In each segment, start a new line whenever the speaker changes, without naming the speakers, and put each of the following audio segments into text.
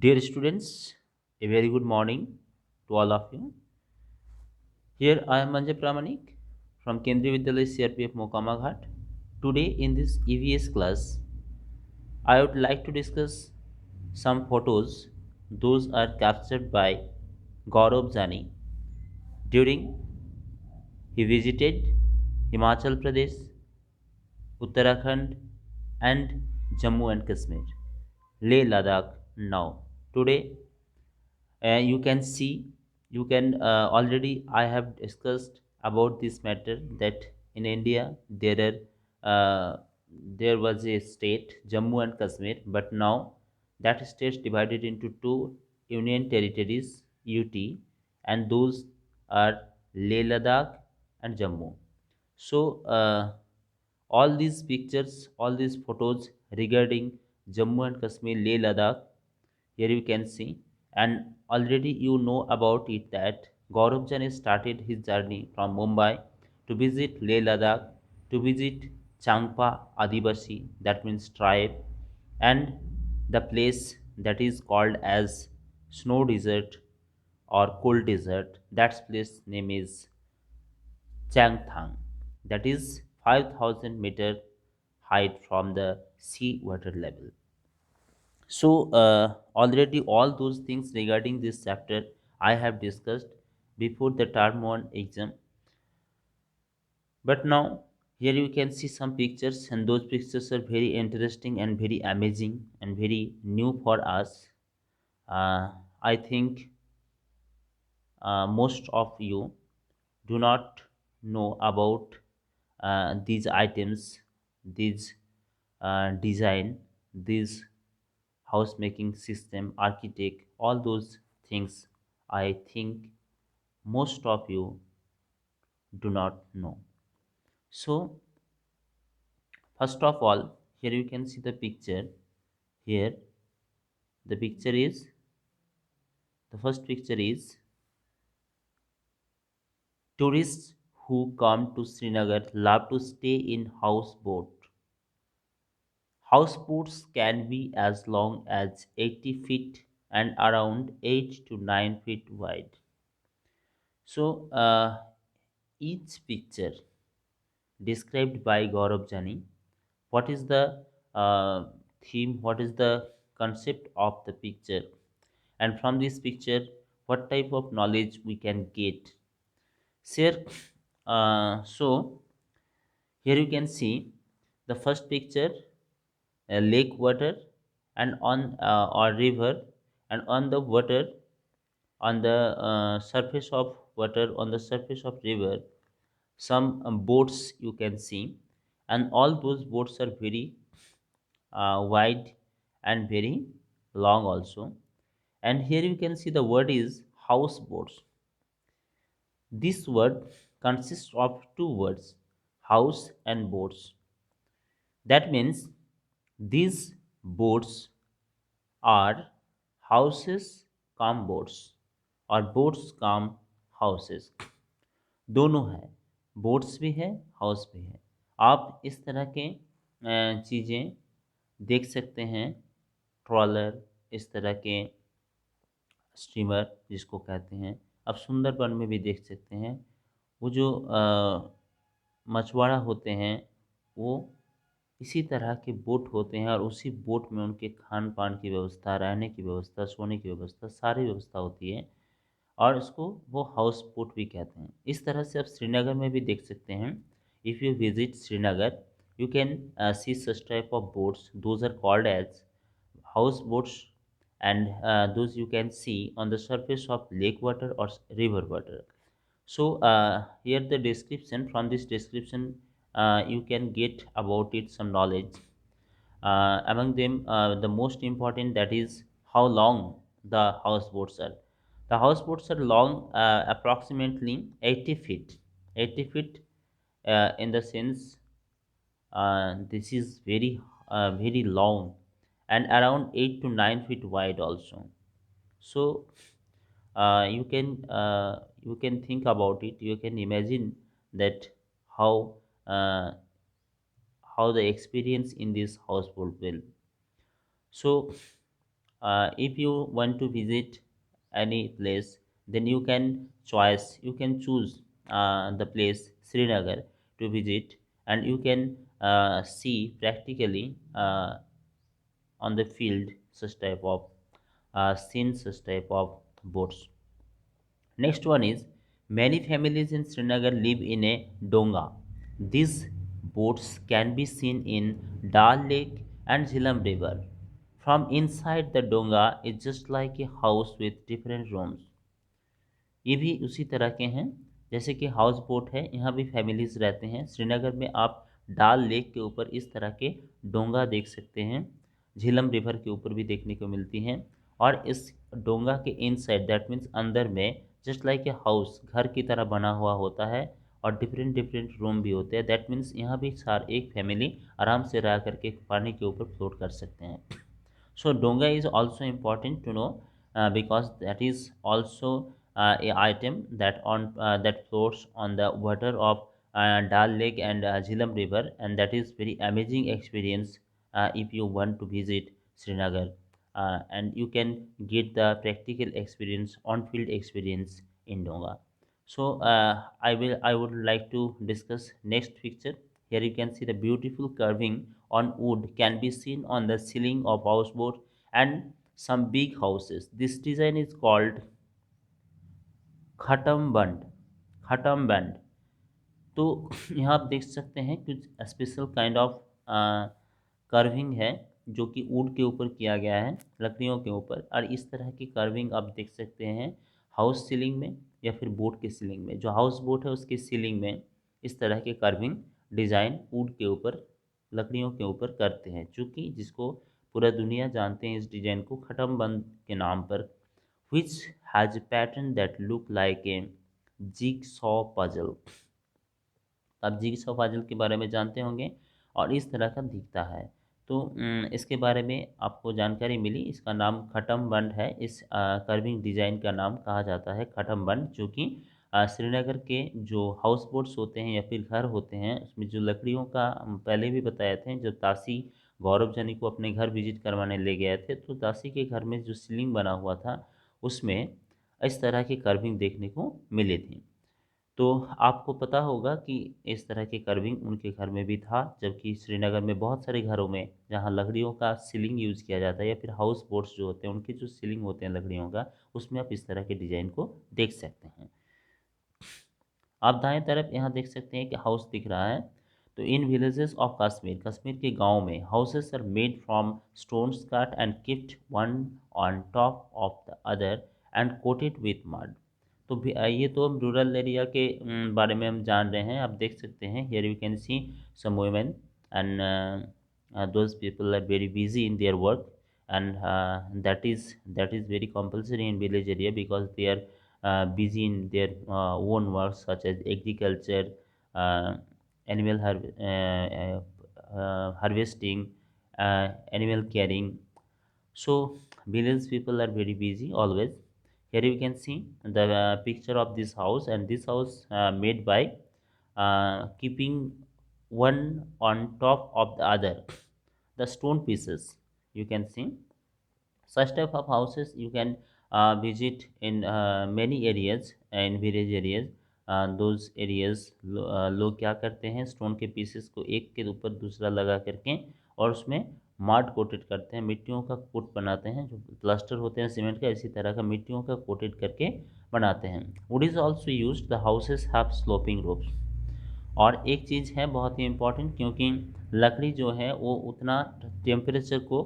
Dear students, a very good morning to all of you. Here I am Manjay Pramanik from Kendriya Vidyalaya CRPF Mokama Ghat. Today in this EVS class, I would like to discuss some photos. Those are captured by Gaurav Jani during he visited Himachal Pradesh, Uttarakhand, and Jammu and Kashmir, Leh Ladakh. Now, today you can see you can already I have discussed about this matter that in India there was a state Jammu and Kashmir, but now that state is divided into two union territories, UT, and those are Leh Ladakh and Jammu. So all these pictures, all these photos regarding Jammu and Kashmir, Leh Ladakh, here you can see, and already you know about it that Gaurav Jani started his journey from Mumbai to visit Leh Ladakh, to visit Changpa Adivasi, that means tribe, and the place that is called as snow desert or cold desert. That place name is Changthang, that is 5,000-meter height from the sea water level. So, already all those things regarding this chapter I have discussed before the term one exam. But now, here you can see some pictures, and those pictures are very interesting and very amazing and very new for us. I think most of you do not know about these items, these design, these house making system, architect, all those things. I think most of you do not know. So, first of all, here you can see the picture. Here, the picture is the first picture is tourists who come to Srinagar love to stay in houseboat. Houseboats can be as long as 80 feet and around 8 to 9 feet wide. So, each picture described by Gaurav Jani, what is the theme, what is the concept of the picture, and from this picture, what type of knowledge we can get. Sir, so here you can see the first picture, a lake water, and on or river, and on the water, on the surface of water, on the surface of river, some boats you can see, and all those boats are very wide and very long also. And here you can see the word is house boats. This word consists of two words, house and boats. That means these boats are houses come boats और boats कम houses, दोनों है, boats भी है, house भी है। आप इस तरह के चीज़ें देख सकते हैं, ट्रॉलर, इस तरह के स्टीमर जिसको कहते हैं। आप सुंदरबन में भी देख सकते हैं, वो जो मछुआरा होते हैं, वो इसी तरह के बोट होते हैं और उसी बोट में उनके खान पान की व्यवस्था, रहने की व्यवस्था, सोने की व्यवस्था, सारी व्यवस्था होती है, और इसको वो हाउस बोट भी कहते हैं। इस तरह से आप श्रीनगर में भी देख सकते हैं। If you visit Srinagar, you can see such type of boats, those are called as house boats, and those you can see on the surface of lake water or river water. So here the description, from this description you can get about it some knowledge. Among them, the most important, that is how long the houseboats are. The houseboats are long, approximately 80 feet. 80 feet in the sense this is very long, and around 8 to 9 feet wide also. So you can think about it, you can imagine that how uh, how the experience in this household will. So if you want to visit any place, then you can choose the place Srinagar to visit, and you can see practically on the field such type of seen such type of boats. Next one is, many families in Srinagar live in a donga. These boats can be seen in Dal Lake and Jhelum River. From inside the donga is just like a house with different rooms. ये भी उसी तरह के हैं जैसे कि house boat है, यहाँ भी फैमिलीज रहते हैं। श्रीनगर में आप डाल लेक के ऊपर इस तरह के डोंगा देख सकते हैं, झीलम रिवर के ऊपर भी देखने को मिलती हैं। और इस डोंगा के इनसाइड दैट मीन्स अंदर में जस्ट लाइक ए हाउस घर की तरह बना हुआ होता है, और डिफरेंट डिफरेंट रूम भी होते हैं। दैट मीन्स यहाँ भी सार एक फैमिली आराम से रह करके पानी के ऊपर फ्लोट कर सकते हैं। So donga is also important to know because that is also a item that floats on the water of Dal Lake and Jhelum River, and that is very amazing experience if you want to visit Srinagar, and you can get the practical experience, on-field experience in donga. So I would like to discuss next picture. Here you can see the beautiful carving on wood can be seen on the ceiling of houseboat and some big houses. This design is called khatamband, khatamband. तो यहाँ आप देख सकते हैं कुछ special kind of curving है जो कि वुड के ऊपर किया गया है, लकड़ियों के ऊपर। और इस तरह की कर्विंग आप देख सकते हैं हाउस सीलिंग में या फिर बोट के सीलिंग में। जो हाउस बोट है उसकी सीलिंग में इस तरह के कर्विंग डिज़ाइन वुड के ऊपर, लकड़ियों के ऊपर करते हैं, चूँकि जिसको पूरा दुनिया जानते हैं इस डिज़ाइन को खटम बंद के नाम पर, which has a pattern that look like a jigsaw puzzle। आप जिगसॉ पजल के बारे में जानते होंगे और इस तरह का दिखता है। तो इसके बारे में आपको जानकारी मिली। इसका नाम खटम बंड है। इस कर्विंग डिज़ाइन का नाम कहा जाता है खटम बंड, जो कि श्रीनगर के जो हाउस बोट्स होते हैं या फिर घर होते हैं उसमें जो लकड़ियों का, हम पहले भी बताए थे, जब तासी गौरव जनी को अपने घर विजिट करवाने ले गए थे तो तासी के घर में जो सीलिंग बना हुआ था उसमें इस तरह की कर्विंग देखने को मिली थी। तो आपको पता होगा कि इस तरह की कर्विंग उनके घर में भी था, जबकि श्रीनगर में बहुत सारे घरों में जहाँ लकड़ियों का सीलिंग यूज़ किया जाता है या फिर हाउस बोट्स जो होते हैं उनके जो सीलिंग होते हैं लकड़ियों का, उसमें आप इस तरह के डिज़ाइन को देख सकते हैं। आप दाएं तरफ यहाँ देख सकते हैं कि हाउस दिख रहा है। तो in villages of Kashmir, Kashmir के गांव में houses are made from stones cut and kept one on top of the other and coated with mud. तो ये तो हम रूरल एरिया के बारे में हम जान रहे हैं। आप देख सकते हैं here you can see some women and those people are very busy in their work, and that is very compulsory in village area because they are busy in their own works such as agriculture, uh, animal harvesting, animal caring. So village people are very busy always. Here you can see the picture of this house, and this house made by keeping one on top of the other the stone pieces. You can see such type of houses you can visit in many areas in village areas। those areas लोग क्या करते हैं, stone के pieces को एक के ऊपर दूसरा लगा करके और उसमें माड कोटेड करते हैं, मिट्टियों का कोट बनाते हैं, जो प्लास्टर होते हैं सीमेंट का, इसी तरह का मिट्टियों का कोटेड करके बनाते हैं। Would is also use, the houses have sloping ropes. और एक चीज़ है बहुत ही इम्पोर्टेंट, क्योंकि लकड़ी जो है वो उतना टेम्परेचर को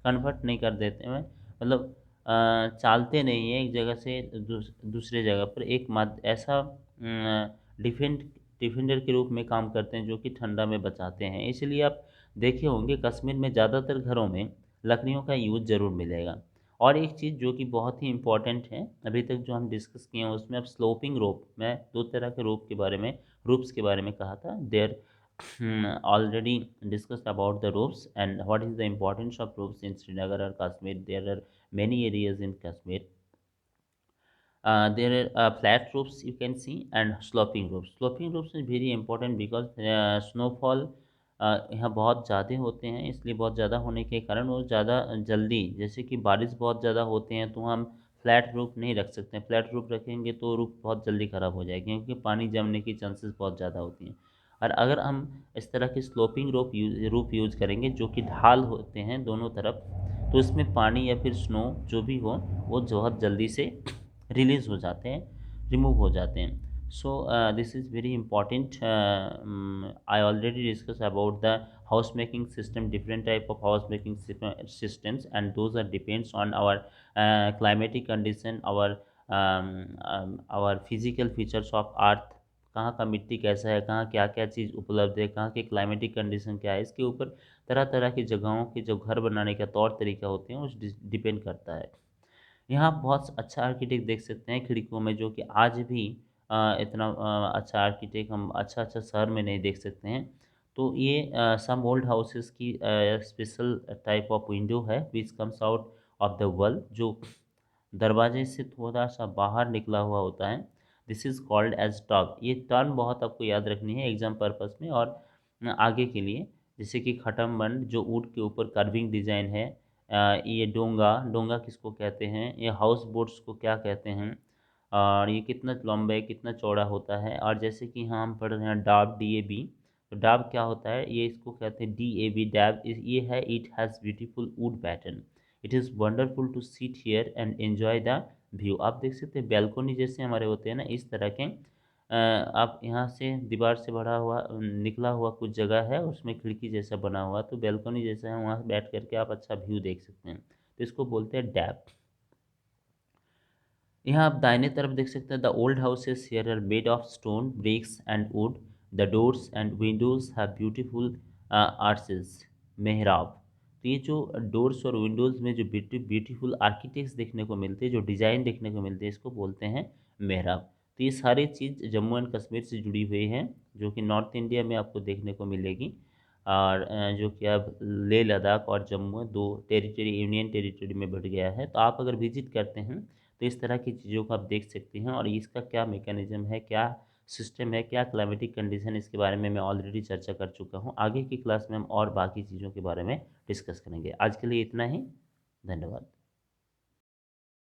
कन्वर्ट नहीं कर देते हैं, मतलब चालते नहीं है एक जगह से दूसरे जगह पर। एक मत ऐसा डिफेंडर के रूप में काम करते हैं जो कि ठंडा में बचाते हैं। इसलिए आप देखे होंगे कश्मीर में ज़्यादातर घरों में लकड़ियों का यूज़ ज़रूर मिलेगा। और एक चीज़ जो कि बहुत ही इम्पोर्टेंट है अभी तक जो हम डिस्कस किए हैं उसमें, अब स्लोपिंग रोप, मैं दो तरह के रोप के बारे में, रूप्स के बारे में कहा था। There already discussed about the ropes and what is the importance of ropes in Srinagar or Kashmir. There are many areas in Kashmir. There are flat roofs you can see and sloping roofs. Sloping roofs is very important because snowfall यहाँ बहुत ज़्यादा होते हैं, इसलिए बहुत ज़्यादा होने के कारण वो ज़्यादा जल्दी, जैसे कि बारिश बहुत ज़्यादा होते हैं तो हम फ्लैट रूफ नहीं रख सकते हैं। फ्लैट रूफ रखेंगे तो रूफ बहुत जल्दी ख़राब हो जाएगी, क्योंकि पानी जमने की चांसेस बहुत ज़्यादा होती हैं। और अगर हम इस तरह की स्लोपिंग रूफ यूज़ करेंगे जो कि ढाल होते हैं दोनों तरफ, तो इसमें पानी या फिर स्नो जो भी हो वो बहुत जल्दी से रिलीज़ हो जाते हैं, रिमूव हो जाते हैं। So this is very important. I already discussed about the house making system, different type of house making systems, and those are depends on our climatic condition, our physical features of earth, कहाँ का मिट्टी कैसा है, कहाँ क्या क्या चीज़ उपलब्ध है, कहाँ के क्लाइमेटिक कंडीशन क्या है, इसके ऊपर तरह तरह की जगहों के जो घर बनाने का तौर तरीका होते हैं उस डिपेंड करता है। यहाँ आप बहुत अच्छा आर्किटेक्ट देख सकते हैं खिड़कियों में, जो कि आज भी इतना अच्छा आर्किटेक्ट हम अच्छा शहर में नहीं देख सकते हैं। तो ये सम ओल्ड हाउसेस की स्पेशल टाइप ऑफ विंडो है which comes out of the wall, जो दरवाजे से थोड़ा-सा बाहर निकला हुआ होता है। This is called as top. ये टर्म बहुत आपको याद रखनी है एग्ज़ाम पर्पज़ में और आगे के लिए। जैसे कि खटमबंद जो ऊँट के ऊपर कर्विंग डिज़ाइन है। ये डोंगा, डोंगा किसको कहते हैं? ये हाउस बोट्स को क्या कहते हैं? और ये कितना लंबा है, कितना चौड़ा होता है? और जैसे कि यहाँ हम पढ़ रहे हैं डाब, डीएबी। तो डाब क्या होता है? ये इसको कहते हैं डीएबी डैब, इस ये है it has beautiful wood pattern. It is wonderful to sit here and enjoy the view. आप देख सकते हैं बैल्कनी जैसे हमारे होते हैं ना, इस तरह के आप यहाँ से दीवार से भरा हुआ निकला हुआ कुछ जगह है, उसमें खिड़की जैसा बना हुआ, तो बैल्कनी जैसा है, वहाँ बैठ करके आप अच्छा व्यू देख सकते हैं। तो इसको बोलते हैं डैप। यहाँ आप दाहिने तरफ देख सकते हैं the old houses here are made of stone, bricks and wood. The doors and windows have beautiful arches, मेहराब। तो ये जो डोर्स और विंडोज़ में जो ब्यूटीफुल आर्किटेक्ट्स देखने को मिलते हैं, जो डिज़ाइन देखने को मिलते हैं, इसको बोलते हैं मेहराब। तो ये सारी चीज़ जम्मू एंड कश्मीर से जुड़ी हुई हैं, जो कि नॉर्थ इंडिया में आपको देखने को मिलेगी। और जो कि अब लेह लद्दाख और जम्मू दो टेरिटरी यूनियन टेरिटरी में बढ़ गया है। तो आप अगर विजिट करते हैं तो इस तरह की चीज़ों को आप देख सकते हैं, और इसका क्या मैकेनिज़्म है, क्या सिस्टम है, क्या क्लाइमेटिक कंडीशन, इसके बारे में मैं ऑलरेडी चर्चा कर चुका हूँ। आगे की क्लास में हम और बाकी चीज़ों के बारे में डिस्कस करेंगे। आज के लिए इतना ही। धन्यवाद।